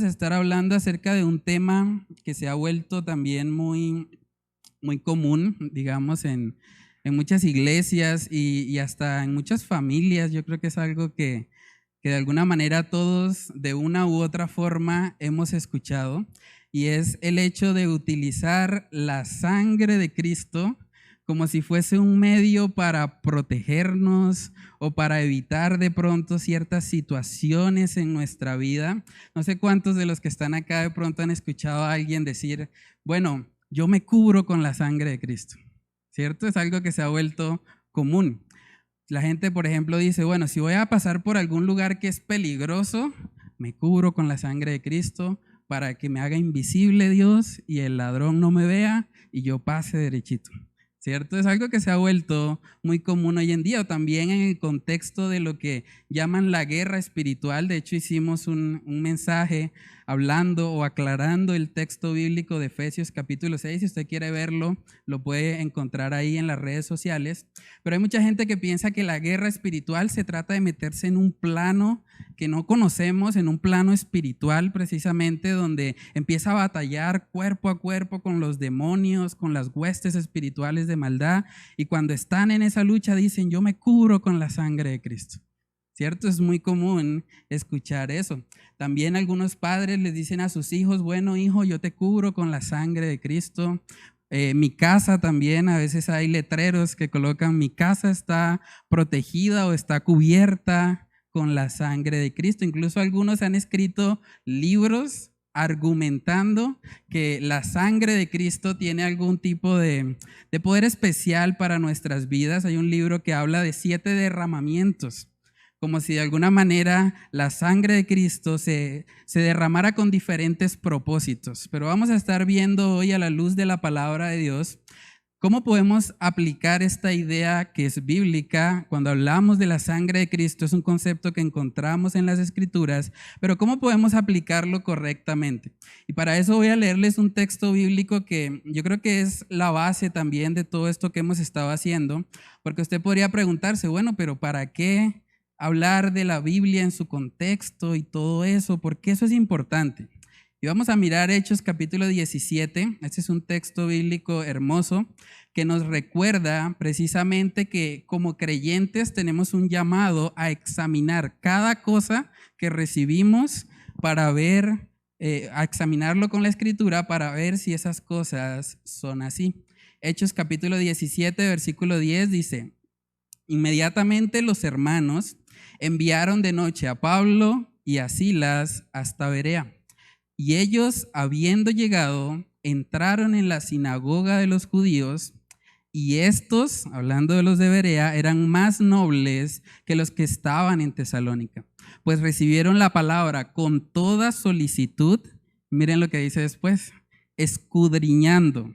vamos a estar hablando acerca de un tema que se ha vuelto también muy común, digamos, en muchas iglesias y hasta en muchas familias. Yo creo que es algo que de alguna manera todos de una u otra forma hemos escuchado, y es el hecho de utilizar la sangre de Cristo como si fuese un medio para protegernos o para evitar de pronto ciertas situaciones en nuestra vida. No sé cuántos de los que están acá de pronto han escuchado a alguien decir, bueno, yo me cubro con la sangre de Cristo, ¿cierto? Es algo que se ha vuelto común. La gente, por ejemplo, dice, bueno, si voy a pasar por algún lugar que es peligroso, me cubro con la sangre de Cristo para que me haga invisible Dios y el ladrón no me vea y yo pase derechito, ¿cierto? Es algo que se ha vuelto muy común hoy en día, o también en el contexto de lo que llaman la guerra espiritual. De hecho, hicimos un mensaje hablando o aclarando el texto bíblico de Efesios capítulo 6. Si usted quiere verlo, lo puede encontrar ahí en las redes sociales. Pero hay mucha gente que piensa que la guerra espiritual se trata de meterse en un plano que no conocemos, en un plano espiritual precisamente, donde empieza a batallar cuerpo a cuerpo con los demonios, con las huestes espirituales de maldad, y cuando están en esa lucha dicen, yo me cubro con la sangre de Cristo. ¿Cierto? Es muy común escuchar eso. También algunos padres les dicen a sus hijos, bueno, hijo, yo te cubro con la sangre de Cristo. Mi casa también, a veces hay letreros que colocan, mi casa está protegida o está cubierta con la sangre de Cristo. Incluso algunos han escrito libros argumentando que la sangre de Cristo tiene algún tipo de poder especial para nuestras vidas. Hay un libro que habla de 7 derramamientos, como si de alguna manera la sangre de Cristo se derramara con diferentes propósitos. Pero vamos a estar viendo hoy, a la luz de la palabra de Dios, cómo podemos aplicar esta idea que es bíblica. Cuando hablamos de la sangre de Cristo, es un concepto que encontramos en las Escrituras, pero cómo podemos aplicarlo correctamente. Y para eso voy a leerles un texto bíblico que yo creo que es la base también de todo esto que hemos estado haciendo, porque usted podría preguntarse, bueno, pero ¿para qué hablar de la Biblia en su contexto y todo eso? ¿Por qué eso es importante? Y vamos a mirar Hechos capítulo 17. Este es un texto bíblico hermoso que nos recuerda precisamente que como creyentes tenemos un llamado a examinar cada cosa que recibimos para ver, a examinarlo con la Escritura para ver si esas cosas son así. Hechos capítulo 17, versículo 10 dice, inmediatamente los hermanos enviaron de noche a Pablo y a Silas hasta Berea. Y ellos, habiendo llegado, entraron en la sinagoga de los judíos, y estos, hablando de los de Berea, eran más nobles que los que estaban en Tesalónica, pues recibieron la palabra con toda solicitud. Miren lo que dice después, escudriñando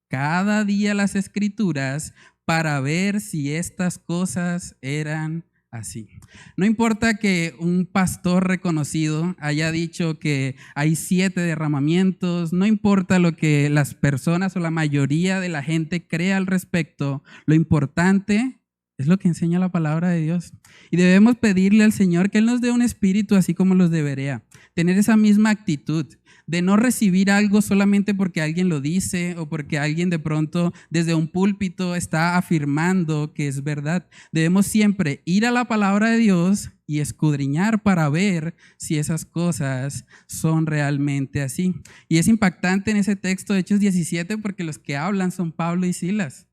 cada día las Escrituras para ver si estas cosas eran así. No importa que un pastor reconocido haya dicho que hay 7 derramamientos, no importa lo que las personas o la mayoría de la gente crea al respecto, lo importante es lo que enseña la palabra de Dios. Y debemos pedirle al Señor que Él nos dé un espíritu así como los de Berea, tener esa misma actitud de no recibir algo solamente porque alguien lo dice o porque alguien de pronto desde un púlpito está afirmando que es verdad. Debemos siempre ir a la palabra de Dios y escudriñar para ver si esas cosas son realmente así. Y es impactante en ese texto de Hechos 17 porque los que hablan son Pablo y Silas.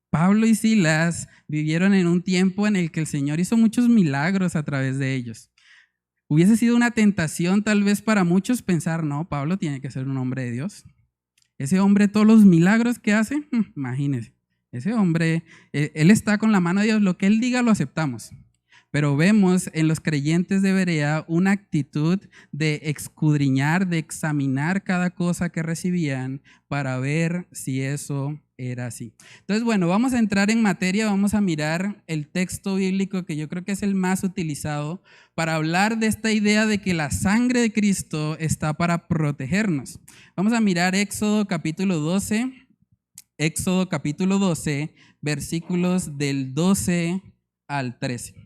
Pablo y Silas vivieron en un tiempo en el que el Señor hizo muchos milagros a través de ellos. Hubiese sido una tentación tal vez para muchos pensar, no, Pablo tiene que ser un hombre de Dios. Ese hombre, todos los milagros que hace, imagínese, ese hombre, él está con la mano de Dios, lo que él diga lo aceptamos. Pero vemos en los creyentes de Berea una actitud de escudriñar, de examinar cada cosa que recibían para ver si eso era así. Entonces, bueno, vamos a entrar en materia, vamos a mirar el texto bíblico que yo creo que es el más utilizado para hablar de esta idea de que la sangre de Cristo está para protegernos. Vamos a mirar Éxodo capítulo 12, versículos del 12 al 13.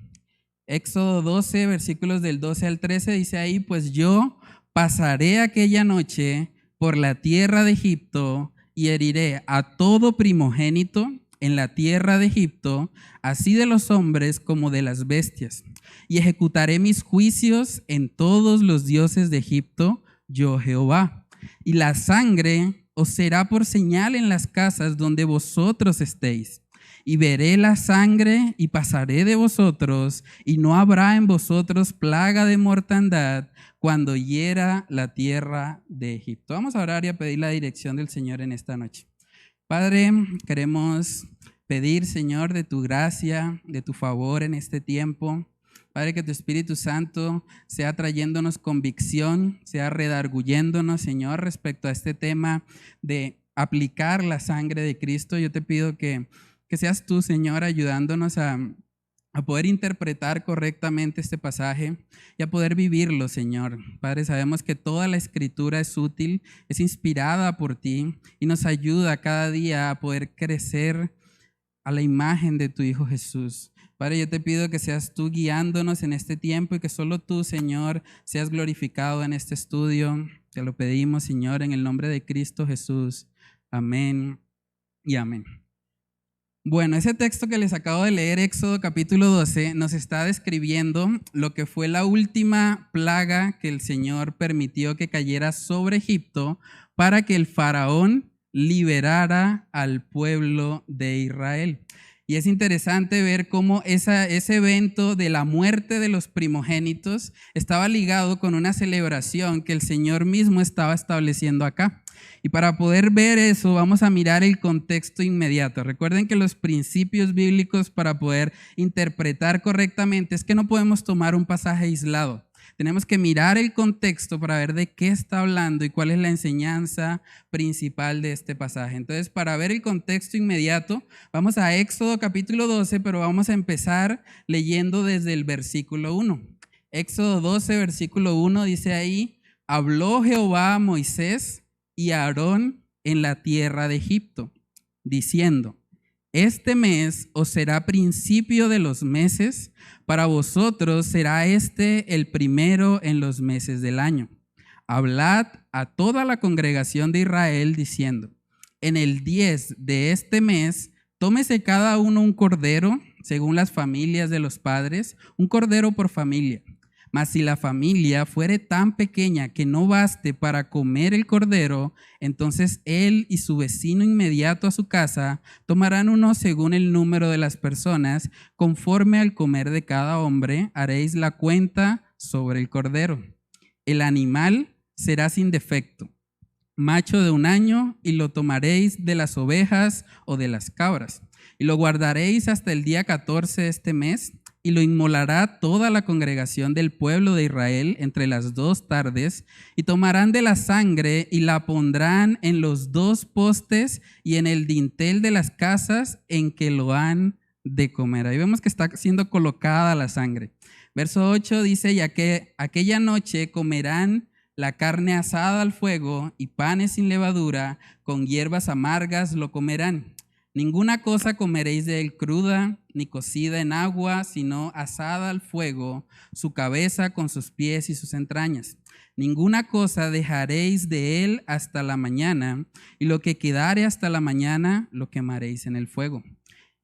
Éxodo 12, versículos del 12 al 13, dice ahí, pues yo, Pasaré aquella noche por la tierra de Egipto y heriré a todo primogénito en la tierra de Egipto, así de los hombres como de las bestias. Y ejecutaré mis juicios en todos los dioses de Egipto, yo Jehová. Y la sangre os será por señal en las casas donde vosotros estéis. Y veré la sangre y pasaré de vosotros, y no habrá en vosotros plaga de mortandad cuando hiera la tierra de Egipto. Vamos a orar y a pedir la dirección del Señor en esta noche. Padre, queremos pedir, Señor, de tu gracia, de tu favor en este tiempo. Padre, que tu Espíritu Santo sea trayéndonos convicción, sea redarguyéndonos, Señor, respecto a este tema de aplicar la sangre de Cristo. Yo te pido que seas tú, Señor, ayudándonos a poder interpretar correctamente este pasaje y a poder vivirlo, Señor. Padre, sabemos que toda la Escritura es útil, es inspirada por ti y nos ayuda cada día a poder crecer a la imagen de tu Hijo Jesús. Padre, yo te pido que seas tú guiándonos en este tiempo y que solo tú, Señor, seas glorificado en este estudio. Te lo pedimos, Señor, en el nombre de Cristo Jesús. Amén y amén. Bueno, ese texto que les acabo de leer, Éxodo capítulo 12, nos está describiendo lo que fue la última plaga que el Señor permitió que cayera sobre Egipto para que el faraón liberara al pueblo de Israel. Y es interesante ver cómo ese evento de la muerte de los primogénitos estaba ligado con una celebración que el Señor mismo estaba estableciendo acá. Y para poder ver eso, vamos a mirar el contexto inmediato. Recuerden que los principios bíblicos para poder interpretar correctamente es que no podemos tomar un pasaje aislado. Tenemos que mirar el contexto para ver de qué está hablando y cuál es la enseñanza principal de este pasaje. Entonces, para ver el contexto inmediato, vamos a Éxodo capítulo 12, pero vamos a empezar leyendo desde el versículo 1. Éxodo 12, versículo 1 dice ahí: habló Jehová a Moisés y a Aarón en la tierra de Egipto, diciendo: este mes os será principio de los meses, para vosotros será este el primero en los meses del año. Hablad a toda la congregación de Israel diciendo: en el 10 de este mes, tómese cada uno un cordero, según las familias de los padres, un cordero por familia. Mas si la familia fuere tan pequeña que no baste para comer el cordero, entonces él y su vecino inmediato a su casa tomarán uno según el número de las personas, conforme al comer de cada hombre, haréis la cuenta sobre el cordero. El animal será sin defecto, macho de 1 año, y lo tomaréis de las ovejas o de las cabras, y lo guardaréis hasta el día 14 de este mes, y lo inmolará toda la congregación del pueblo de Israel entre las 2 tardes, y tomarán de la sangre y la pondrán en los 2 postes y en el dintel de las casas en que lo han de comer. Ahí vemos que está siendo colocada la sangre. Verso 8 dice: y aquella noche comerán la carne asada al fuego y panes sin levadura, con hierbas amargas lo comerán. Ninguna cosa comeréis de él cruda, ni cocida en agua, sino asada al fuego, su cabeza con sus pies y sus entrañas. Ninguna cosa dejaréis de él hasta la mañana, y lo que quedare hasta la mañana lo quemaréis en el fuego.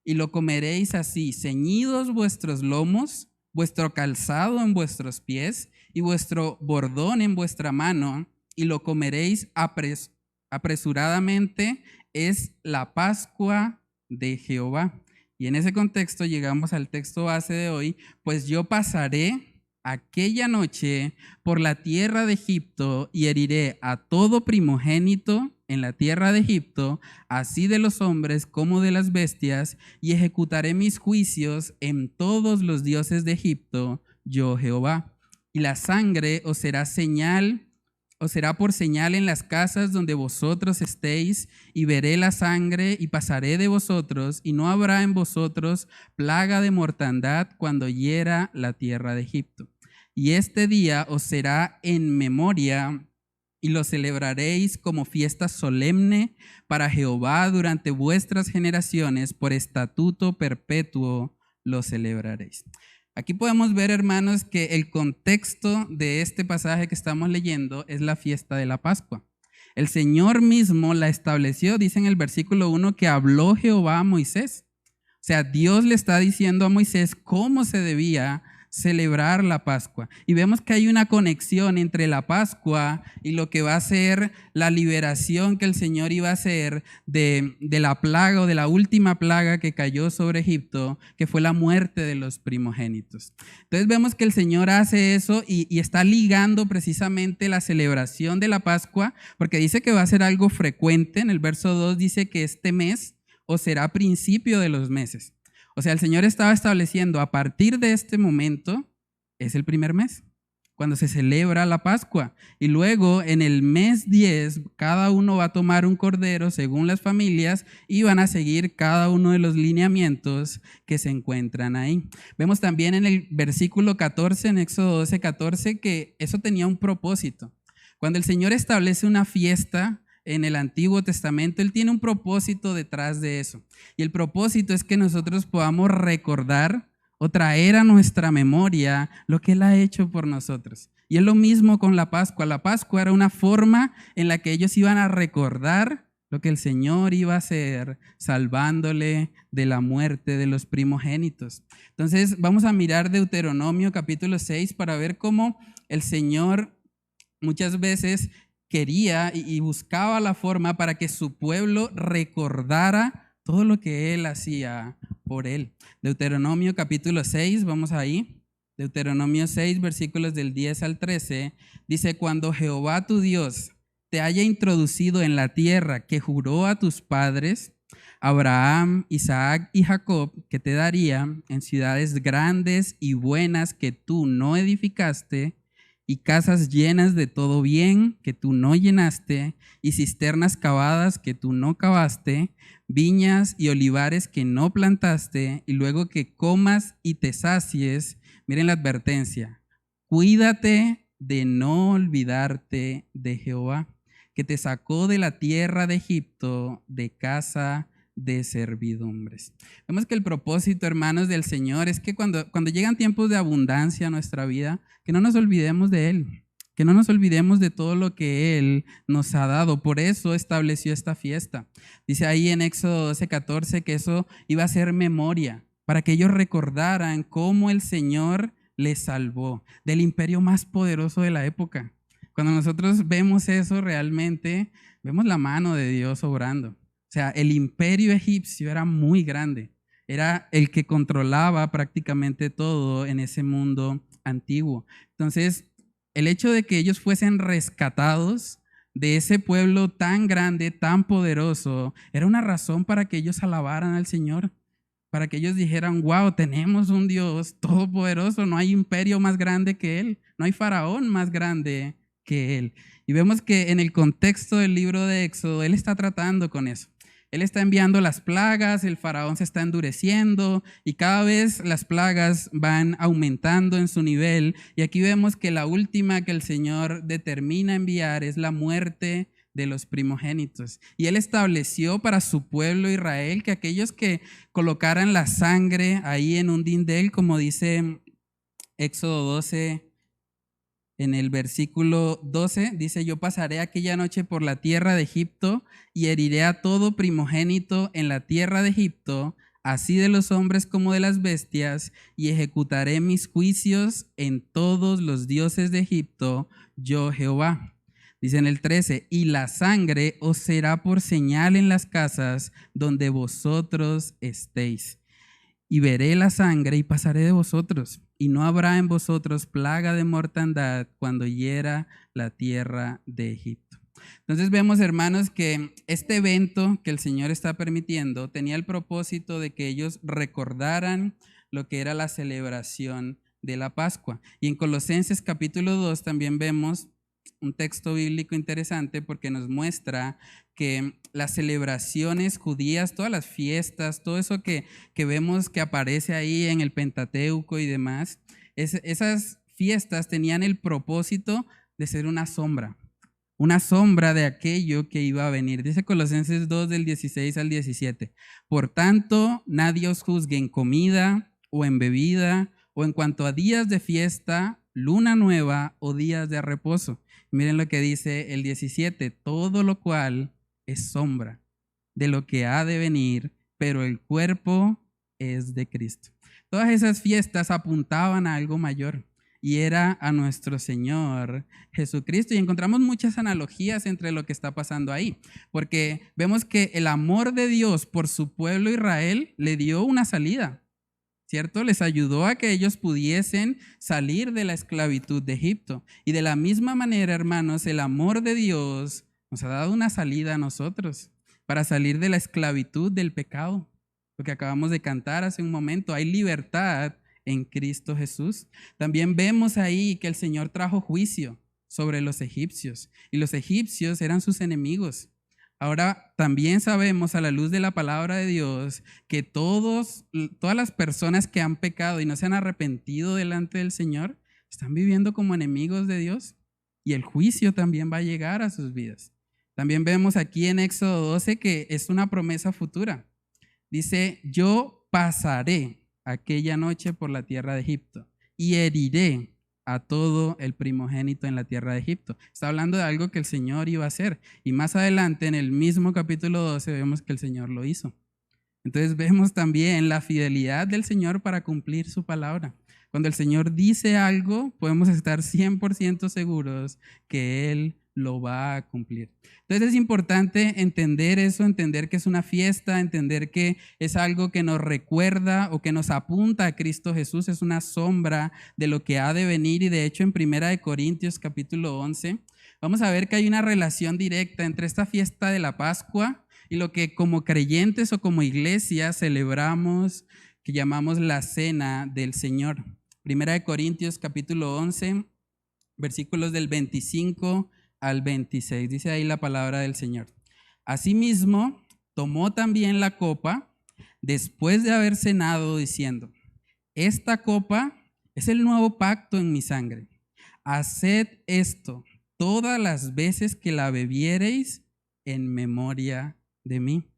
Y lo comeréis así, ceñidos vuestros lomos, vuestro calzado en vuestros pies, y vuestro bordón en vuestra mano, y lo comeréis apresuradamente. Es la Pascua de Jehová. Y en ese contexto llegamos al texto base de hoy: pues yo pasaré aquella noche por la tierra de Egipto y heriré a todo primogénito en la tierra de Egipto, así de los hombres como de las bestias, y ejecutaré mis juicios en todos los dioses de Egipto, yo Jehová. Y la sangre os será por señal en las casas donde vosotros estéis, y veré la sangre y pasaré de vosotros, y no habrá en vosotros plaga de mortandad cuando hiera la tierra de Egipto. Y este día os será en memoria, y lo celebraréis como fiesta solemne para Jehová durante vuestras generaciones, por estatuto perpetuo lo celebraréis. Aquí podemos ver, hermanos, que el contexto de este pasaje que estamos leyendo es la fiesta de la Pascua. El Señor mismo la estableció, dice en el versículo 1 que habló Jehová a Moisés. O sea, Dios le está diciendo a Moisés cómo se debía celebrar la Pascua. Y vemos que hay una conexión entre la Pascua y lo que va a ser la liberación que el Señor iba a hacer de la plaga o de la última plaga que cayó sobre Egipto, que fue la muerte de los primogénitos. Entonces vemos que el Señor hace eso y está ligando precisamente la celebración de la Pascua, porque dice que va a ser algo frecuente. En el verso 2 dice que este mes o será principio de los meses. O sea, el Señor estaba estableciendo a partir de este momento, es el primer mes, cuando se celebra la Pascua. Y luego en el mes 10, cada uno va a tomar un cordero según las familias y van a seguir cada uno de los lineamientos que se encuentran ahí. Vemos también en el versículo 14, en Éxodo 12, 14, que eso tenía un propósito. Cuando el Señor establece una fiesta en el Antiguo Testamento, Él tiene un propósito detrás de eso. Y el propósito es que nosotros podamos recordar o traer a nuestra memoria lo que Él ha hecho por nosotros. Y es lo mismo con la Pascua. La Pascua era una forma en la que ellos iban a recordar lo que el Señor iba a hacer, salvándole de la muerte de los primogénitos. Entonces vamos a mirar Deuteronomio capítulo 6 para ver cómo el Señor muchas veces quería y buscaba la forma para que su pueblo recordara todo lo que Él hacía por él. Deuteronomio capítulo 6, vamos ahí. Deuteronomio 6, versículos del 10 al 13, dice: cuando Jehová tu Dios te haya introducido en la tierra que juró a tus padres, Abraham, Isaac y Jacob, que te daría, en ciudades grandes y buenas que tú no edificaste, y casas llenas de todo bien que tú no llenaste, y cisternas cavadas que tú no cavaste, viñas y olivares que no plantaste, y luego que comas y te sacies. Miren la advertencia: cuídate de no olvidarte de Jehová, que te sacó de la tierra de Egipto, de casa de servidumbres. Vemos que el propósito, hermanos, del Señor es que cuando llegan tiempos de abundancia a nuestra vida, que no nos olvidemos de Él, que no nos olvidemos de todo lo que Él nos ha dado. Por eso estableció esta fiesta. Dice ahí en Éxodo 12:14 que eso iba a ser memoria, para que ellos recordaran cómo el Señor les salvó del imperio más poderoso de la época. Cuando nosotros vemos eso, realmente vemos la mano de Dios obrando. O sea, el imperio egipcio era muy grande. Era el que controlaba prácticamente todo en ese mundo antiguo. Entonces, el hecho de que ellos fuesen rescatados de ese pueblo tan grande, tan poderoso, era una razón para que ellos alabaran al Señor, para que ellos dijeran: wow, tenemos un Dios todopoderoso, no hay imperio más grande que Él, no hay faraón más grande que Él. Y vemos que en el contexto del libro de Éxodo, Él está tratando con eso. Él está enviando las plagas, el faraón se está endureciendo y cada vez las plagas van aumentando en su nivel. Y aquí vemos que la última que el Señor determina enviar es la muerte de los primogénitos. Y Él estableció para su pueblo Israel que aquellos que colocaran la sangre ahí en un dindel, como dice Éxodo 12, en el versículo 12, dice: yo pasaré aquella noche por la tierra de Egipto y heriré a todo primogénito en la tierra de Egipto, así de los hombres como de las bestias, y ejecutaré mis juicios en todos los dioses de Egipto, yo Jehová. Dice en el 13: y la sangre os será por señal en las casas donde vosotros estéis. Y veré la sangre y pasaré de vosotros, y no habrá en vosotros plaga de mortandad cuando hiera la tierra de Egipto. Entonces vemos, hermanos, que este evento que el Señor está permitiendo tenía el propósito de que ellos recordaran lo que era la celebración de la Pascua. Y en Colosenses capítulo 2 también vemos un texto bíblico interesante porque nos muestra que las celebraciones judías, todas las fiestas, todo eso que vemos que aparece ahí en el Pentateuco y demás, esas fiestas tenían el propósito de ser una sombra de aquello que iba a venir. Dice Colosenses 2 del 16 al 17: por tanto, nadie os juzgue en comida o en bebida o en cuanto a días de fiesta, luna nueva o días de reposo. Miren lo que dice el 17, todo lo cual es sombra de lo que ha de venir, pero el cuerpo es de Cristo. Todas esas fiestas apuntaban a algo mayor y era a nuestro Señor Jesucristo. Y encontramos muchas analogías entre lo que está pasando ahí, porque vemos que el amor de Dios por su pueblo Israel le dio una salida, ¿cierto? Les ayudó a que ellos pudiesen salir de la esclavitud de Egipto. Y de la misma manera, hermanos, el amor de Dios nos ha dado una salida a nosotros para salir de la esclavitud del pecado. Lo que acabamos de cantar hace un momento, hay libertad en Cristo Jesús. También vemos ahí que el Señor trajo juicio sobre los egipcios y los egipcios eran sus enemigos. Ahora también sabemos a la luz de la palabra de Dios que todas las personas que han pecado y no se han arrepentido delante del Señor están viviendo como enemigos de Dios y el juicio también va a llegar a sus vidas. También vemos aquí en Éxodo 12 que es una promesa futura. Dice, yo pasaré aquella noche por la tierra de Egipto y heriré a todo el primogénito en la tierra de Egipto. Está hablando de algo que el Señor iba a hacer. Y más adelante, en el mismo capítulo 12, vemos que el Señor lo hizo. Entonces vemos también la fidelidad del Señor para cumplir su palabra. Cuando el Señor dice algo, podemos estar 100% seguros que Él lo va a cumplir. Entonces es importante entender eso, entender que es una fiesta, entender que es algo que nos recuerda o que nos apunta a Cristo Jesús, es una sombra de lo que ha de venir. Y de hecho en 1 Corintios capítulo 11 vamos a ver que hay una relación directa entre esta fiesta de la Pascua y lo que como creyentes o como iglesia celebramos, que llamamos la cena del Señor. 1 Corintios capítulo 11, versículos del 25 al 26, dice ahí la palabra del Señor. Asimismo, tomó también la copa después de haber cenado, diciendo, esta copa es el nuevo pacto en mi sangre. Haced esto todas las veces que la bebiereis en memoria de mí.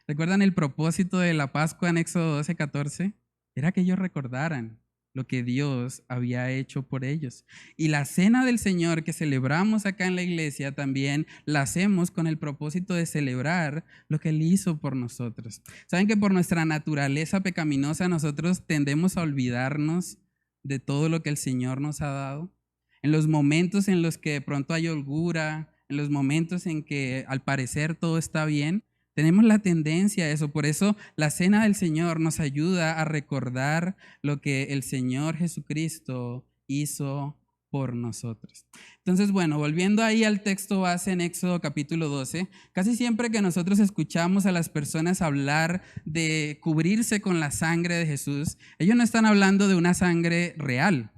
¿Recuerdan el propósito de la Pascua en Éxodo 12:14? Era que ellos recordaran lo que Dios había hecho por ellos. Y la cena del Señor que celebramos acá en la iglesia también la hacemos con el propósito de celebrar lo que Él hizo por nosotros. Saben que por nuestra naturaleza pecaminosa nosotros tendemos a olvidarnos de todo lo que el Señor nos ha dado. En los momentos en los que de pronto hay holgura, en los momentos en que al parecer todo está bien, tenemos la tendencia a eso. Por eso la cena del Señor nos ayuda a recordar lo que el Señor Jesucristo hizo por nosotros. Entonces, bueno, volviendo ahí al texto base en Éxodo capítulo 12, casi siempre que nosotros escuchamos a las personas hablar de cubrirse con la sangre de Jesús, ellos no están hablando de una sangre real.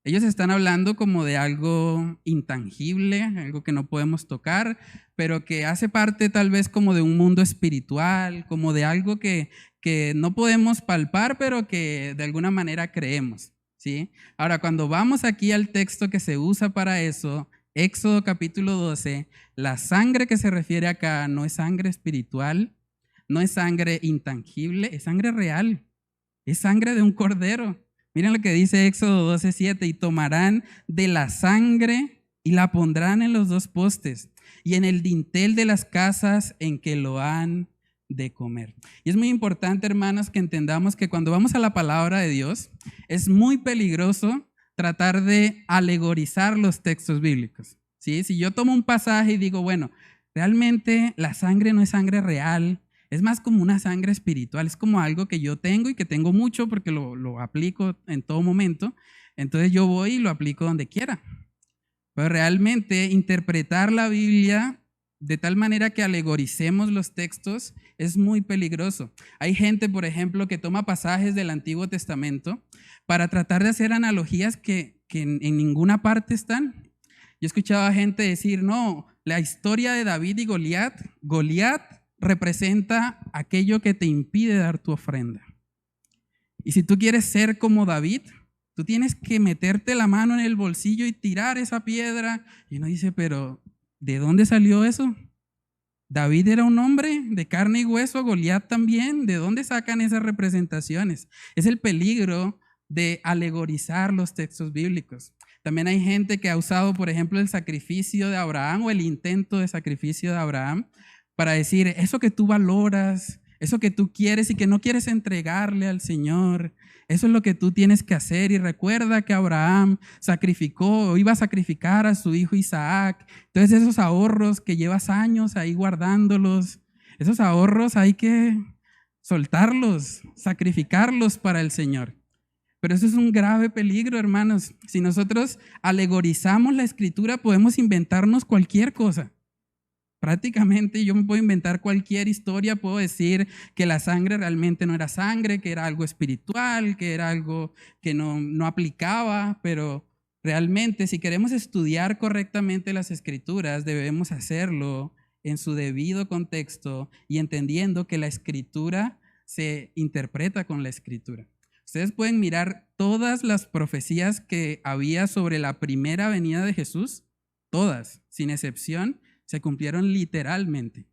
Ellos están hablando como de algo intangible, algo que no podemos tocar, pero que hace parte tal vez como de un mundo espiritual, como de algo que no podemos palpar, pero que de alguna manera creemos, ¿sí? Ahora, cuando vamos aquí al texto que se usa para eso, Éxodo capítulo 12, la sangre que se refiere acá no es sangre espiritual, no es sangre intangible, es sangre real, es sangre de un cordero. Miren lo que dice Éxodo 12:7, y tomarán de la sangre y la pondrán en los dos postes y en el dintel de las casas en que lo han de comer. Y es muy importante, hermanos, que entendamos que cuando vamos a la palabra de Dios, es muy peligroso tratar de alegorizar los textos bíblicos, ¿sí? Si yo tomo un pasaje y digo, bueno, realmente la sangre no es sangre real, es más como una sangre espiritual, es como algo que yo tengo y que tengo mucho porque lo aplico en todo momento. Entonces yo voy y lo aplico donde quiera. Pero realmente interpretar la Biblia de tal manera que alegoricemos los textos es muy peligroso. Hay gente, por ejemplo, que toma pasajes del Antiguo Testamento para tratar de hacer analogías que en ninguna parte están. Yo escuchaba gente decir, no, la historia de David y Goliat representa aquello que te impide dar tu ofrenda. Y si tú quieres ser como David, tú tienes que meterte la mano en el bolsillo y tirar esa piedra. Y uno dice, pero ¿de dónde salió eso? David era un hombre de carne y hueso, Goliat también. ¿De dónde sacan esas representaciones? Es el peligro de alegorizar los textos bíblicos. También hay gente que ha usado, por ejemplo, el sacrificio de Abraham o el intento de sacrificio de Abraham para decir, eso que tú valoras, eso que tú quieres y que no quieres entregarle al Señor, eso es lo que tú tienes que hacer. Y recuerda que Abraham sacrificó o iba a sacrificar a su hijo Isaac. Entonces esos ahorros que llevas años ahí guardándolos, esos ahorros hay que soltarlos, sacrificarlos para el Señor. Pero eso es un grave peligro, hermanos. Si nosotros alegorizamos la Escritura, podemos inventarnos cualquier cosa. Prácticamente yo me puedo inventar cualquier historia, puedo decir que la sangre realmente no era sangre, que era algo espiritual, que era algo que no aplicaba, pero realmente si queremos estudiar correctamente las Escrituras, debemos hacerlo en su debido contexto y entendiendo que la Escritura se interpreta con la Escritura. Ustedes pueden mirar todas las profecías que había sobre la primera venida de Jesús, todas, sin excepción, se cumplieron literalmente.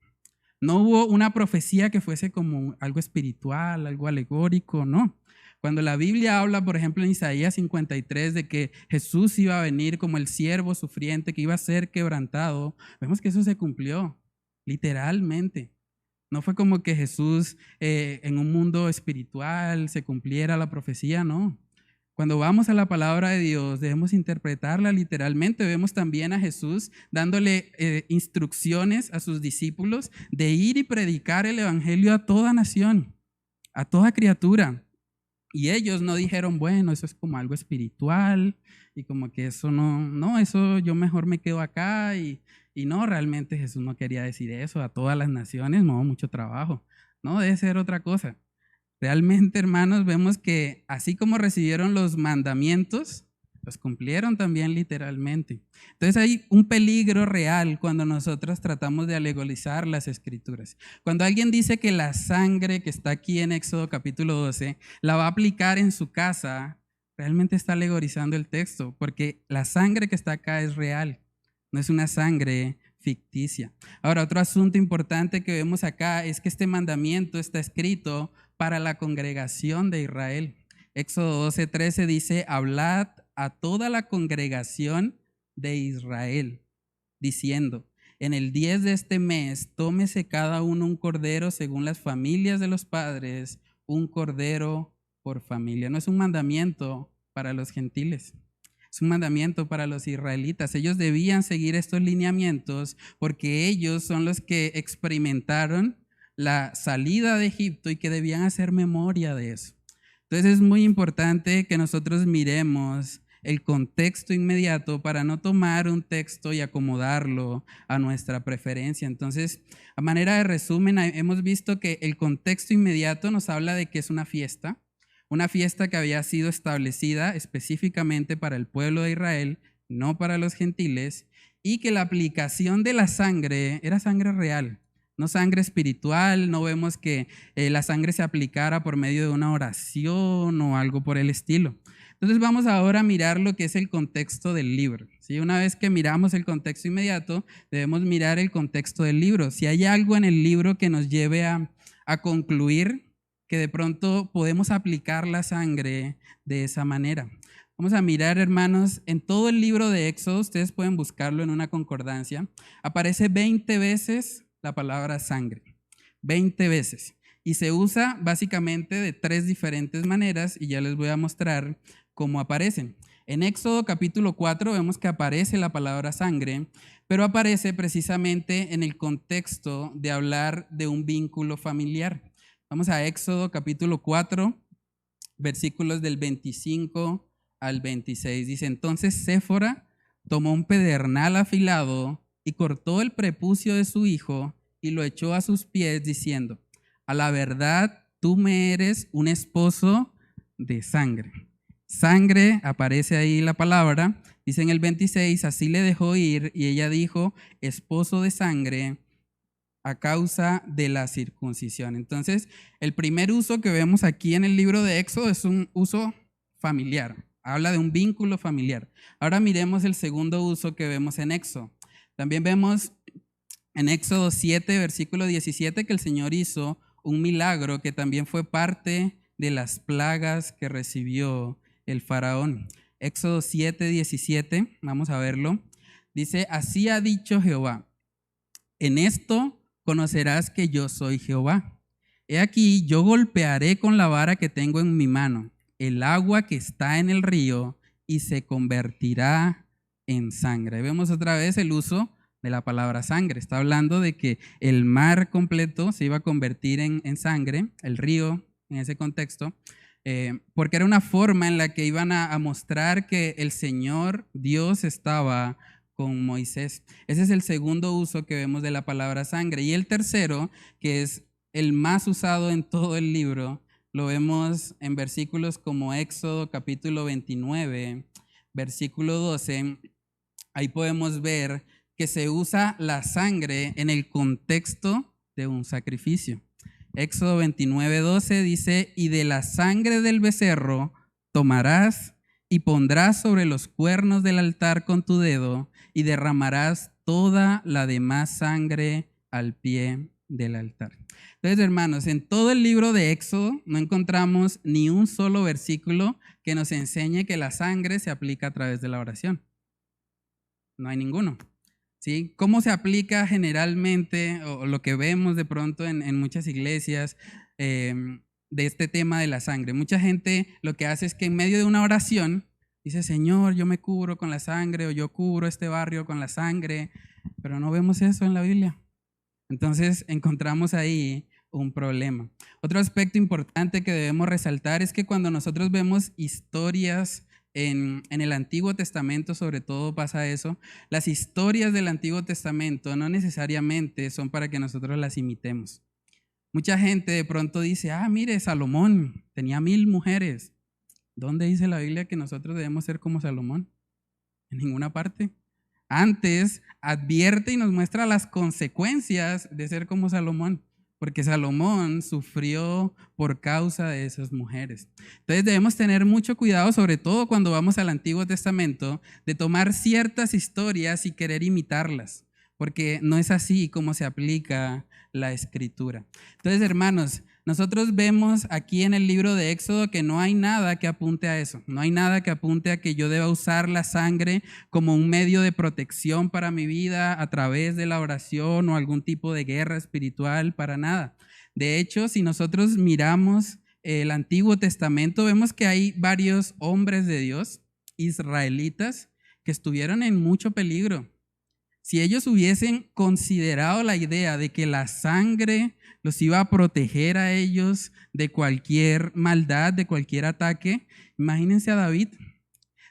No hubo una profecía que fuese como algo espiritual, algo alegórico, no. Cuando la Biblia habla, por ejemplo, en Isaías 53, de que Jesús iba a venir como el siervo sufriente, que iba a ser quebrantado, vemos que eso se cumplió literalmente. No fue como que Jesús en un mundo espiritual se cumpliera la profecía, no. Cuando vamos a la palabra de Dios, debemos interpretarla literalmente. Vemos también a Jesús dándole instrucciones a sus discípulos de ir y predicar el evangelio a toda nación, a toda criatura. Y ellos no dijeron, bueno, eso es como algo espiritual y como que eso no, eso yo mejor me quedo acá y no, realmente Jesús no quería decir eso a todas las naciones, no, mucho trabajo, no, debe ser otra cosa. Realmente, hermanos, vemos que así como recibieron los mandamientos, los cumplieron también literalmente. Entonces hay un peligro real cuando nosotros tratamos de alegorizar las Escrituras. Cuando alguien dice que la sangre que está aquí en Éxodo capítulo 12 la va a aplicar en su casa, realmente está alegorizando el texto, porque la sangre que está acá es real, no es una sangre ficticia. Ahora, otro asunto importante que vemos acá es que este mandamiento está escrito para la congregación de Israel. Éxodo 12:13 dice, hablad a toda la congregación de Israel, diciendo, en el 10 de este mes, tómese cada uno un cordero según las familias de los padres, un cordero por familia. No es un mandamiento para los gentiles, es un mandamiento para los israelitas. Ellos debían seguir estos lineamientos porque ellos son los que experimentaron la salida de Egipto y que debían hacer memoria de eso. Entonces es muy importante que nosotros miremos el contexto inmediato para no tomar un texto y acomodarlo a nuestra preferencia. Entonces, a manera de resumen, hemos visto que el contexto inmediato nos habla de que es una fiesta que había sido establecida específicamente para el pueblo de Israel, no para los gentiles, y que la aplicación de la sangre era sangre real. No sangre espiritual, no vemos que la sangre se aplicara por medio de una oración o algo por el estilo. Entonces vamos ahora a mirar lo que es el contexto del libro, ¿sí? Una vez que miramos el contexto inmediato, debemos mirar el contexto del libro. Si hay algo en el libro que nos lleve a concluir que de pronto podemos aplicar la sangre de esa manera. Vamos a mirar, hermanos, en todo el libro de Éxodo, ustedes pueden buscarlo en una concordancia, aparece 20 veces la palabra sangre, 20 veces. Y se usa básicamente de 3 diferentes maneras y ya les voy a mostrar cómo aparecen. En Éxodo capítulo 4 vemos que aparece la palabra sangre, pero aparece precisamente en el contexto de hablar de un vínculo familiar. Vamos a Éxodo capítulo 4, versículos del 25 al 26. Dice, entonces Séfora tomó un pedernal afilado y cortó el prepucio de su hijo y lo echó a sus pies diciendo, a la verdad tú me eres un esposo de sangre. Sangre, aparece ahí la palabra, dice en el 26, así le dejó ir y ella dijo, esposo de sangre a causa de la circuncisión. Entonces, el primer uso que vemos aquí en el libro de Éxodo es un uso familiar, habla de un vínculo familiar. Ahora miremos el segundo uso que vemos en Éxodo. También vemos en Éxodo 7, versículo 17, que el Señor hizo un milagro que también fue parte de las plagas que recibió que el faraón. Éxodo 7:17, vamos a verlo. Dice, así ha dicho Jehová, en esto conocerás que yo soy Jehová. He aquí, yo golpearé con la vara que tengo en mi mano el agua que está en el río y se convertirá en sangre. Vemos otra vez el uso de la palabra sangre. Está hablando de que el mar completo se iba a convertir en sangre, el río en ese contexto, porque era una forma en la que iban a mostrar que el Señor Dios estaba con Moisés. Ese es el segundo uso que vemos de la palabra sangre. Y el tercero, que es el más usado en todo el libro, lo vemos en versículos como Éxodo capítulo 29, versículo 12. Ahí podemos ver que se usa la sangre en el contexto de un sacrificio. Éxodo 29, 12 dice, y de la sangre del becerro tomarás y pondrás sobre los cuernos del altar con tu dedo y derramarás toda la demás sangre al pie del altar. Entonces, hermanos, en todo el libro de Éxodo no encontramos ni un solo versículo que nos enseñe que la sangre se aplica a través de la oración. No hay ninguno. ¿Sí? ¿Cómo se aplica generalmente o lo que vemos de pronto en muchas iglesias de este tema de la sangre? Mucha gente lo que hace es que en medio de una oración dice, Señor, yo me cubro con la sangre o yo cubro este barrio con la sangre, pero no vemos eso en la Biblia. Entonces encontramos ahí un problema. Otro aspecto importante que debemos resaltar es que cuando nosotros vemos historias en el Antiguo Testamento, sobre todo pasa eso, las historias del Antiguo Testamento no necesariamente son para que nosotros las imitemos. Mucha gente de pronto dice, mire, Salomón tenía 1000 mujeres. ¿Dónde dice la Biblia que nosotros debemos ser como Salomón? En ninguna parte. Antes advierte y nos muestra las consecuencias de ser como Salomón, porque Salomón sufrió por causa de esas mujeres. Entonces debemos tener mucho cuidado, sobre todo cuando vamos al Antiguo Testamento, de tomar ciertas historias y querer imitarlas, porque no es así como se aplica la Escritura. Entonces, hermanos, nosotros vemos aquí en el libro de Éxodo que no hay nada que apunte a eso. No hay nada que apunte a que yo deba usar la sangre como un medio de protección para mi vida a través de la oración o algún tipo de guerra espiritual, para nada. De hecho, si nosotros miramos el Antiguo Testamento, vemos que hay varios hombres de Dios, israelitas, que estuvieron en mucho peligro. Si ellos hubiesen considerado la idea de que la sangre los iba a proteger a ellos de cualquier maldad, de cualquier ataque, imagínense a David.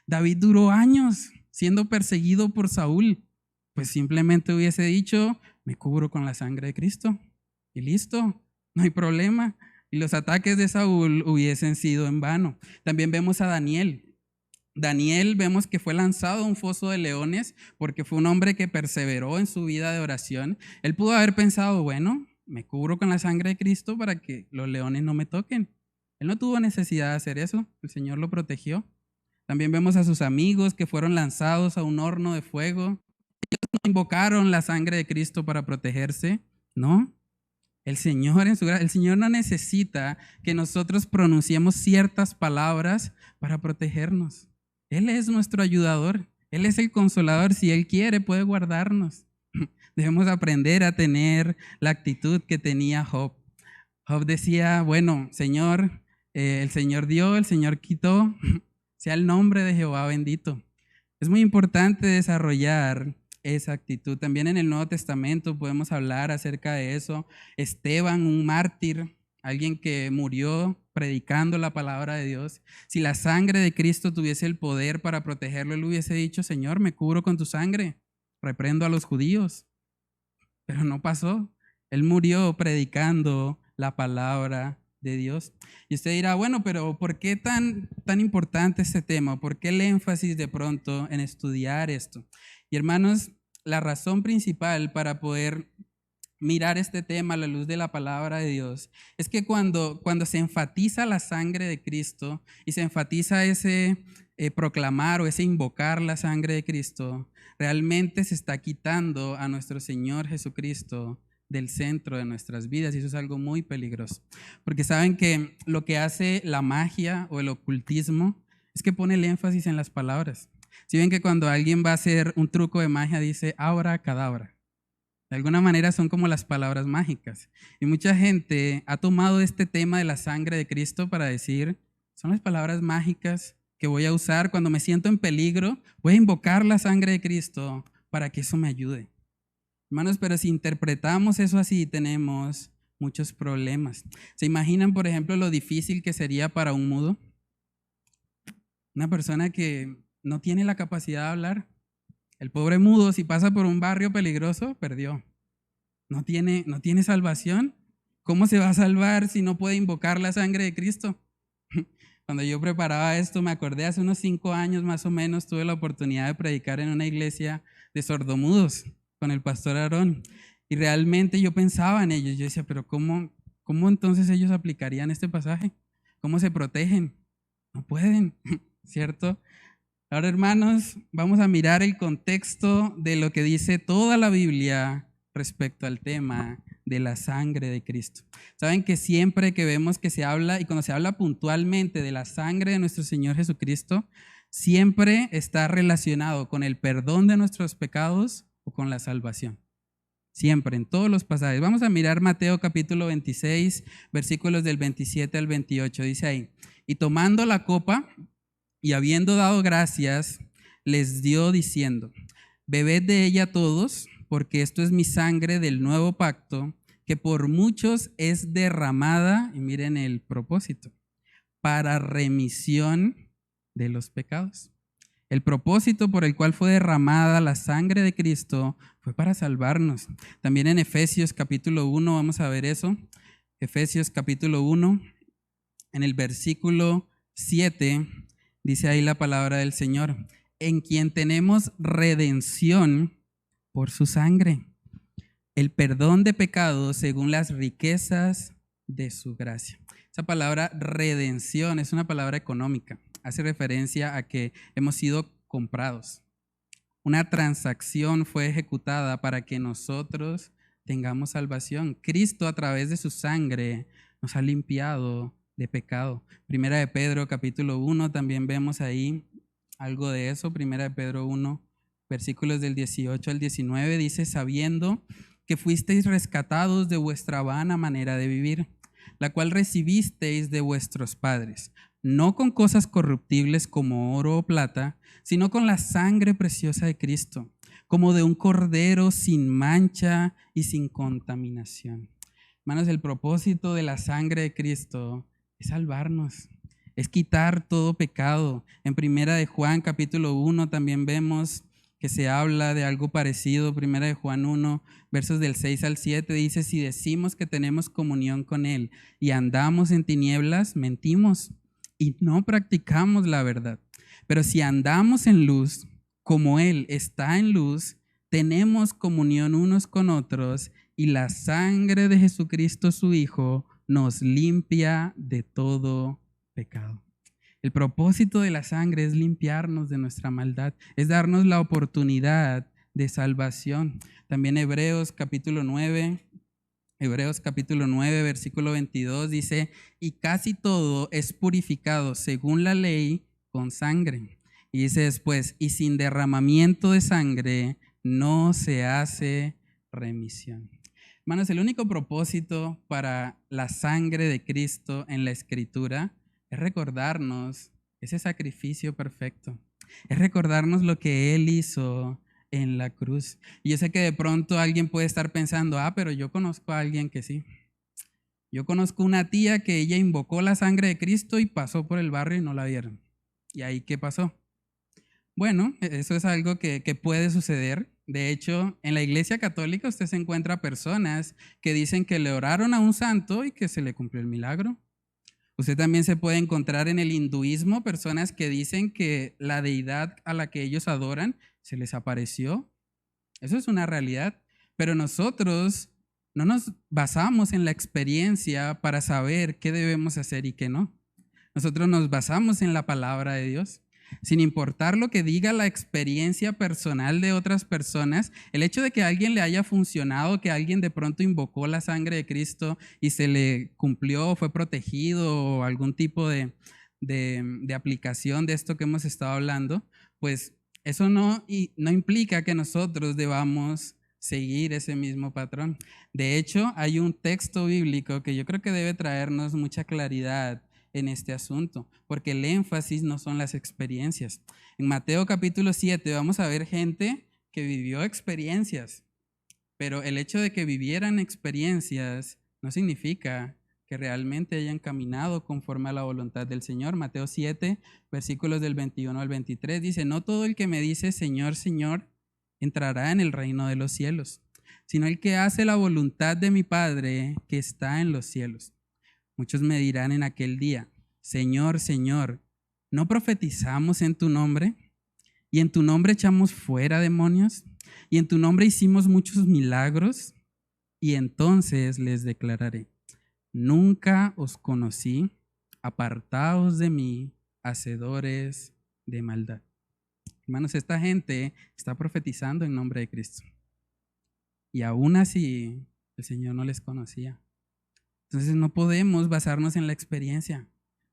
David duró años siendo perseguido por Saúl. Pues simplemente hubiese dicho, me cubro con la sangre de Cristo y listo, no hay problema. Y los ataques de Saúl hubiesen sido en vano. También vemos a Daniel. Daniel vemos que fue lanzado a un foso de leones porque fue un hombre que perseveró en su vida de oración. Él pudo haber pensado, bueno, me cubro con la sangre de Cristo para que los leones no me toquen. Él no tuvo necesidad de hacer eso, el Señor lo protegió. También vemos a sus amigos que fueron lanzados a un horno de fuego. Ellos no invocaron la sangre de Cristo para protegerse, ¿no? El Señor el Señor no necesita que nosotros pronunciemos ciertas palabras para protegernos. Él es nuestro ayudador, Él es el consolador. Si Él quiere, puede guardarnos. Debemos aprender a tener la actitud que tenía Job. Job decía, bueno, Señor, el Señor dio, el Señor quitó, sea el nombre de Jehová bendito. Es muy importante desarrollar esa actitud. También en el Nuevo Testamento podemos hablar acerca de eso. Esteban, un mártir, alguien que murió predicando la palabra de Dios. Si la sangre de Cristo tuviese el poder para protegerlo, él hubiese dicho, Señor, me cubro con tu sangre, reprendo a los judíos. Pero no pasó. Él murió predicando la palabra de Dios. Y usted dirá, bueno, pero ¿por qué tan importante este tema? ¿Por qué el énfasis de pronto en estudiar esto? Y hermanos, la razón principal para poder mirar este tema a la luz de la palabra de Dios es que cuando se enfatiza la sangre de Cristo y se enfatiza ese proclamar o ese invocar la sangre de Cristo, realmente se está quitando a nuestro Señor Jesucristo del centro de nuestras vidas, y eso es algo muy peligroso, porque saben que lo que hace la magia o el ocultismo Es que pone el énfasis en las palabras. Si ven que cuando alguien va a hacer un truco de magia dice abra cadabra. De alguna manera son como las palabras mágicas. Y mucha gente ha tomado este tema de la sangre de Cristo para decir, son las palabras mágicas que voy a usar cuando me siento en peligro. Voy a invocar la sangre de Cristo para que eso me ayude. Hermanos, pero si interpretamos eso así, tenemos muchos problemas. ¿Se imaginan, por ejemplo, lo difícil que sería para un mudo? Una persona que no tiene la capacidad de hablar. El pobre mudo, si pasa por un barrio peligroso, perdió. No tiene salvación. ¿Cómo se va a salvar si no puede invocar la sangre de Cristo? Cuando yo preparaba esto, me acordé hace unos 5 años más o menos, tuve la oportunidad de predicar en una iglesia de sordomudos con el pastor Aarón. Y realmente yo pensaba en ellos. Yo decía, pero ¿cómo entonces ellos aplicarían este pasaje? ¿Cómo se protegen? No pueden, ¿cierto? Ahora, hermanos, vamos a mirar el contexto de lo que dice toda la Biblia respecto al tema de la sangre de Cristo. Saben que siempre que vemos que se habla, y cuando se habla puntualmente de la sangre de nuestro Señor Jesucristo, siempre está relacionado con el perdón de nuestros pecados o con la salvación. Siempre, en todos los pasajes. Vamos a mirar Mateo capítulo 26, versículos del 27 al 28. Dice ahí, y tomando la copa y habiendo dado gracias, les dio diciendo, bebed de ella todos, porque esto es mi sangre del nuevo pacto, que por muchos es derramada, y miren el propósito, para remisión de los pecados. El propósito por el cual fue derramada la sangre de Cristo fue para salvarnos. También en Efesios capítulo 1 vamos a ver eso. Efesios capítulo 1, en el versículo 7, dice ahí la palabra del Señor, en quien tenemos redención por su sangre, el perdón de pecados según las riquezas de su gracia. Esa palabra redención es una palabra económica. Hace referencia a que hemos sido comprados. Una transacción fue ejecutada para que nosotros tengamos salvación. Cristo a través de su sangre nos ha limpiado de pecado. Primera de Pedro capítulo 1, también vemos ahí algo de eso. Primera de Pedro 1, versículos del 18 al 19, dice, sabiendo que fuisteis rescatados de vuestra vana manera de vivir, la cual recibisteis de vuestros padres, no con cosas corruptibles como oro o plata, sino con la sangre preciosa de Cristo, como de un cordero sin mancha y sin contaminación. Hermanos, el propósito de la sangre de Cristo es salvarnos, es quitar todo pecado. En Primera de Juan capítulo 1 también vemos que se habla de algo parecido. Primera de Juan 1, versos del 6 al 7, dice, si decimos que tenemos comunión con Él y andamos en tinieblas, mentimos y no practicamos la verdad. Pero si andamos en luz, como Él está en luz, tenemos comunión unos con otros y la sangre de Jesucristo su Hijo nos limpia de todo pecado. El propósito de la sangre es limpiarnos de nuestra maldad, es darnos la oportunidad de salvación. También Hebreos capítulo 9, versículo 22 dice, y casi todo es purificado según la ley con sangre. Y dice después, y sin derramamiento de sangre no se hace remisión. Hermanos, el único propósito para la sangre de Cristo en la Escritura es recordarnos ese sacrificio perfecto, es recordarnos lo que Él hizo en la cruz. Y yo sé que de pronto alguien puede estar pensando, pero yo conozco a alguien que sí. Yo conozco una tía que ella invocó la sangre de Cristo y pasó por el barrio y no la vieron. ¿Y ahí qué pasó? Bueno, eso es algo que puede suceder. De hecho, en la Iglesia Católica usted se encuentra personas que dicen que le oraron a un santo y que se le cumplió el milagro. Usted también se puede encontrar en el hinduismo personas que dicen que la deidad a la que ellos adoran se les apareció. Eso es una realidad. Pero nosotros no nos basamos en la experiencia para saber qué debemos hacer y qué no. Nosotros nos basamos en la palabra de Dios. Sin importar lo que diga la experiencia personal de otras personas, el hecho de que a alguien le haya funcionado, que alguien de pronto invocó la sangre de Cristo y se le cumplió, fue protegido o algún tipo de de aplicación de esto que hemos estado hablando, pues eso no implica que nosotros debamos seguir ese mismo patrón. De hecho, hay un texto bíblico que yo creo que debe traernos mucha claridad en este asunto, porque el énfasis no son las experiencias. En Mateo capítulo 7 vamos a ver gente que vivió experiencias, pero el hecho de que vivieran experiencias no significa que realmente hayan caminado conforme a la voluntad del Señor. Mateo 7, versículos del 21 al 23 dice, no todo el que me dice Señor, Señor, entrará en el reino de los cielos, sino el que hace la voluntad de mi Padre que está en los cielos. Muchos me dirán en aquel día, Señor, Señor, ¿no profetizamos en tu nombre? ¿Y en tu nombre echamos fuera demonios? ¿Y en tu nombre hicimos muchos milagros? Y entonces les declararé, nunca os conocí, apartaos de mí, hacedores de maldad. Hermanos, esta gente está profetizando en nombre de Cristo. Y aún así, el Señor no les conocía. Entonces no podemos basarnos en la experiencia.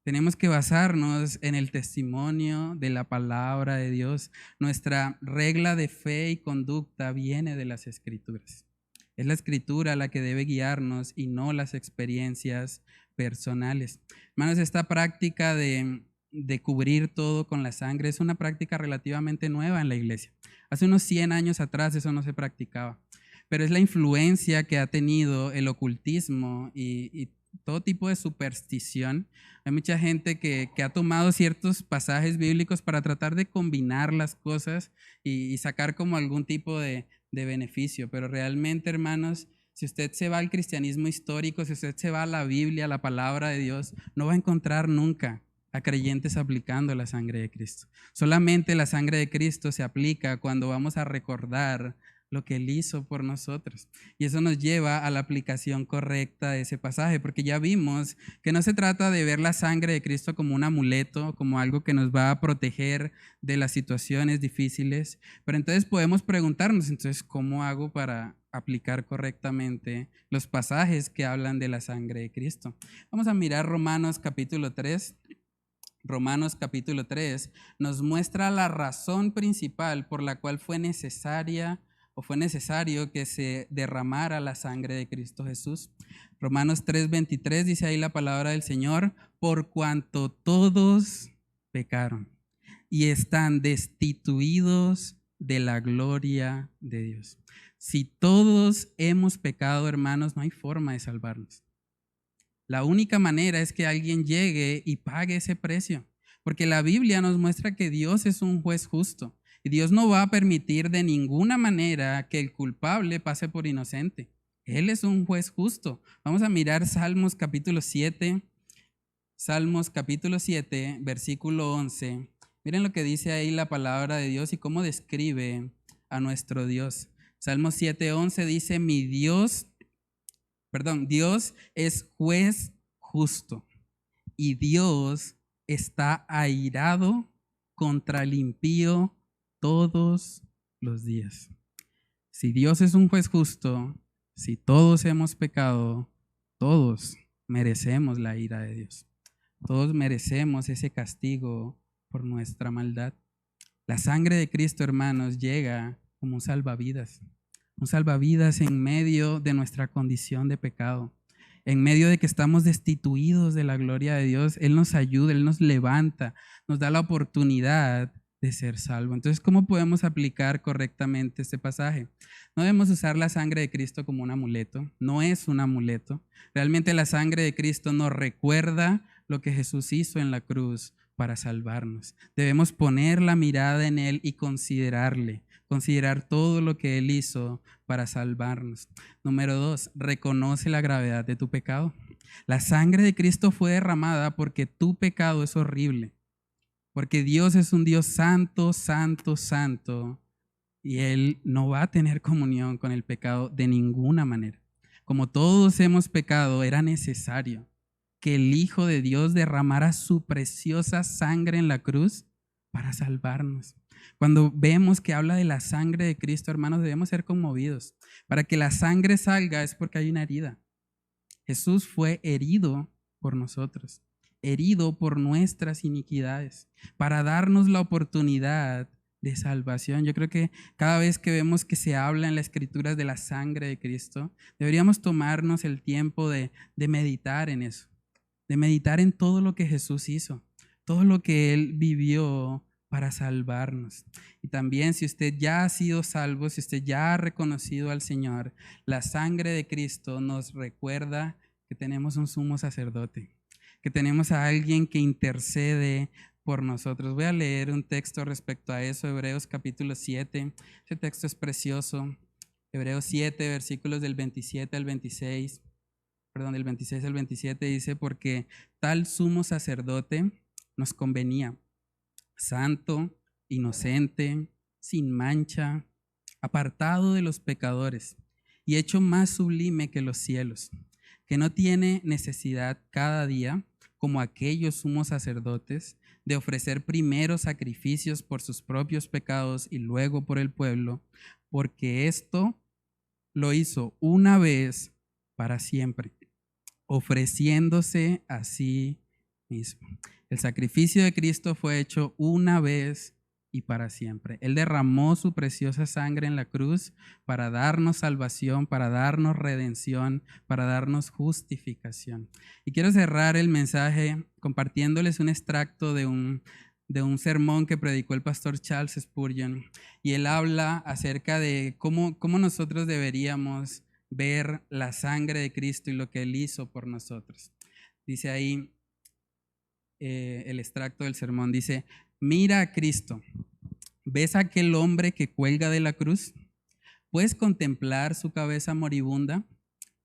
Tenemos que basarnos en el testimonio de la palabra de Dios. Nuestra regla de fe y conducta viene de las Escrituras. Es la Escritura la que debe guiarnos y no las experiencias personales. Hermanos, esta práctica de cubrir todo con la sangre es una práctica relativamente nueva en la iglesia. Hace unos 100 años atrás eso no se practicaba, pero es la influencia que ha tenido el ocultismo y todo tipo de superstición. Hay mucha gente que ha tomado ciertos pasajes bíblicos para tratar de combinar las cosas y sacar como algún tipo de beneficio, pero realmente, hermanos, si usted se va al cristianismo histórico, si usted se va a la Biblia, a la palabra de Dios, no va a encontrar nunca a creyentes aplicando la sangre de Cristo. Solamente la sangre de Cristo se aplica cuando vamos a recordar lo que Él hizo por nosotros. Y eso nos lleva a la aplicación correcta de ese pasaje, porque ya vimos que no se trata de ver la sangre de Cristo como un amuleto, como algo que nos va a proteger de las situaciones difíciles, pero entonces podemos preguntarnos, entonces, ¿cómo hago para aplicar correctamente los pasajes que hablan de la sangre de Cristo? Vamos a mirar Romanos capítulo 3. Romanos capítulo 3 nos muestra la razón principal por la cual fue necesario que se derramara la sangre de Cristo Jesús. Romanos 3:23 dice ahí la palabra del Señor, por cuanto todos pecaron y están destituidos de la gloria de Dios. Si todos hemos pecado, hermanos, no hay forma de salvarnos. La única manera es que alguien llegue y pague ese precio, porque la Biblia nos muestra que Dios es un juez justo y Dios no va a permitir de ninguna manera que el culpable pase por inocente. Él es un juez justo. Vamos a mirar Salmos capítulo 7, versículo 11. Miren lo que dice ahí la palabra de Dios y cómo describe a nuestro Dios. Salmos 7:11 dice, Dios es juez justo y Dios está airado contra el impío todos los días. Si Dios es un juez justo, si todos hemos pecado, todos merecemos la ira de Dios. Todos merecemos ese castigo por nuestra maldad. La sangre de Cristo, hermanos, llega como un salvavidas en medio de nuestra condición de pecado, en medio de que estamos destituidos de la gloria de Dios. Él nos ayuda, Él nos levanta, nos da la oportunidad de ser salvo. Entonces, ¿cómo podemos aplicar correctamente este pasaje? No debemos usar la sangre de Cristo como un amuleto, no es un amuleto. Realmente la sangre de Cristo nos recuerda lo que Jesús hizo en la cruz para salvarnos. Debemos poner la mirada en Él y considerar todo lo que Él hizo para salvarnos. Número 2, reconoce la gravedad de tu pecado. La sangre de Cristo fue derramada porque tu pecado es horrible, porque Dios es un Dios santo, santo, santo, y Él no va a tener comunión con el pecado de ninguna manera. Como todos hemos pecado, era necesario que el Hijo de Dios derramara su preciosa sangre en la cruz para salvarnos. Cuando vemos que habla de la sangre de Cristo, hermanos, debemos ser conmovidos. Para que la sangre salga es porque hay una herida. Jesús fue herido por nosotros herido por nuestras iniquidades, para darnos la oportunidad de salvación. Yo creo que cada vez que vemos que se habla en las Escrituras de la sangre de Cristo, deberíamos tomarnos el tiempo de meditar en eso, de meditar en todo lo que Jesús hizo, todo lo que Él vivió para salvarnos. Y también, si usted ya ha sido salvo, si usted ya ha reconocido al Señor, la sangre de Cristo nos recuerda que tenemos un sumo sacerdote, que tenemos a alguien que intercede por nosotros. Voy a leer un texto respecto a eso, Hebreos capítulo 7. Ese texto es precioso. Hebreos 7, versículos del 27 al 26. Perdón, del 26 al 27 dice, porque tal sumo sacerdote nos convenía, santo, inocente, sin mancha, apartado de los pecadores y hecho más sublime que los cielos, que no tiene necesidad cada día, como aquellos sumos sacerdotes, de ofrecer primero sacrificios por sus propios pecados y luego por el pueblo, porque esto lo hizo una vez para siempre, ofreciéndose a sí mismo. El sacrificio de Cristo fue hecho una vez y para siempre. Él derramó su preciosa sangre en la cruz para darnos salvación, para darnos redención, para darnos justificación. Y quiero cerrar el mensaje compartiéndoles un extracto de un sermón que predicó el pastor Charles Spurgeon. Y él habla acerca de cómo nosotros deberíamos ver la sangre de Cristo y lo que Él hizo por nosotros. Dice ahí el extracto del sermón, dice, mira a Cristo, ¿ves a aquel hombre que cuelga de la cruz? ¿Puedes contemplar su cabeza moribunda,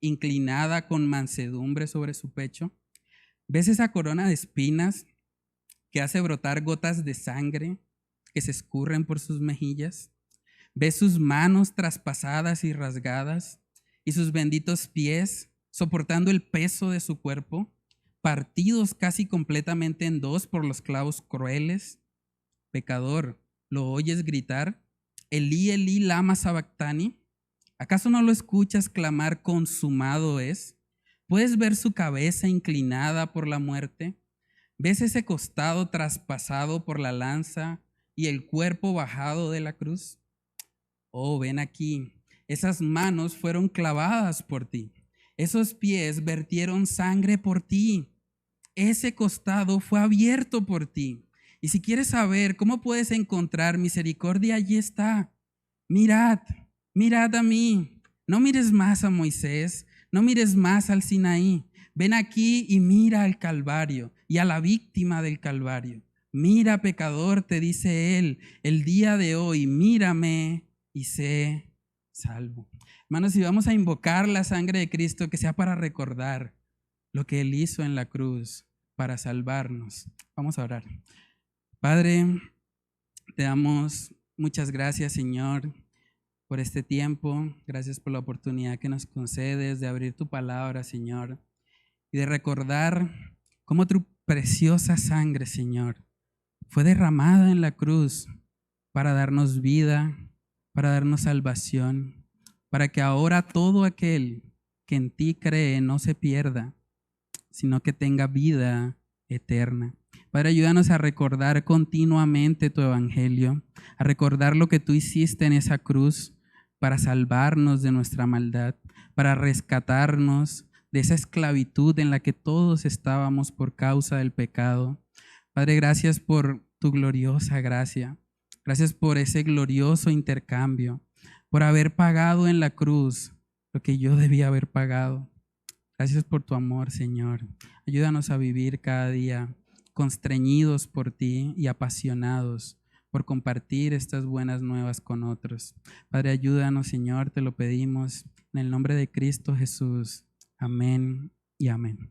inclinada con mansedumbre sobre su pecho? ¿Ves esa corona de espinas que hace brotar gotas de sangre que se escurren por sus mejillas? ¿Ves sus manos traspasadas y rasgadas y sus benditos pies soportando el peso de su cuerpo, partidos casi completamente en dos por los clavos crueles? Pecador, ¿lo oyes gritar? Elí, Elí, lama sabactani. ¿Acaso no lo escuchas clamar consumado es? ¿Puedes ver su cabeza inclinada por la muerte? ¿Ves ese costado traspasado por la lanza y el cuerpo bajado de la cruz? Oh, ven aquí, esas manos fueron clavadas por ti, esos pies vertieron sangre por ti, ese costado fue abierto por ti. Y si quieres saber cómo puedes encontrar misericordia, allí está. Mirad, mirad a mí. No mires más a Moisés, no mires más al Sinaí. Ven aquí y mira al Calvario y a la víctima del Calvario. Mira, pecador, te dice él, el día de hoy, mírame y sé salvo. Hermanos, si vamos a invocar la sangre de Cristo, que sea para recordar lo que Él hizo en la cruz para salvarnos. Vamos a orar. Padre, te damos muchas gracias, Señor, por este tiempo. Gracias por la oportunidad que nos concedes de abrir tu palabra, Señor, y de recordar cómo tu preciosa sangre, Señor, fue derramada en la cruz para darnos vida, para darnos salvación, para que ahora todo aquel que en ti cree no se pierda, sino que tenga vida eterna. Padre, ayúdanos a recordar continuamente tu evangelio, a recordar lo que tú hiciste en esa cruz para salvarnos de nuestra maldad, para rescatarnos de esa esclavitud en la que todos estábamos por causa del pecado. Padre, gracias por tu gloriosa gracia. Gracias por ese glorioso intercambio, por haber pagado en la cruz lo que yo debía haber pagado. Gracias por tu amor, Señor. Ayúdanos a vivir cada día constreñidos por ti y apasionados por compartir estas buenas nuevas con otros. Padre, ayúdanos, Señor, te lo pedimos en el nombre de Cristo Jesús. Amén y amén.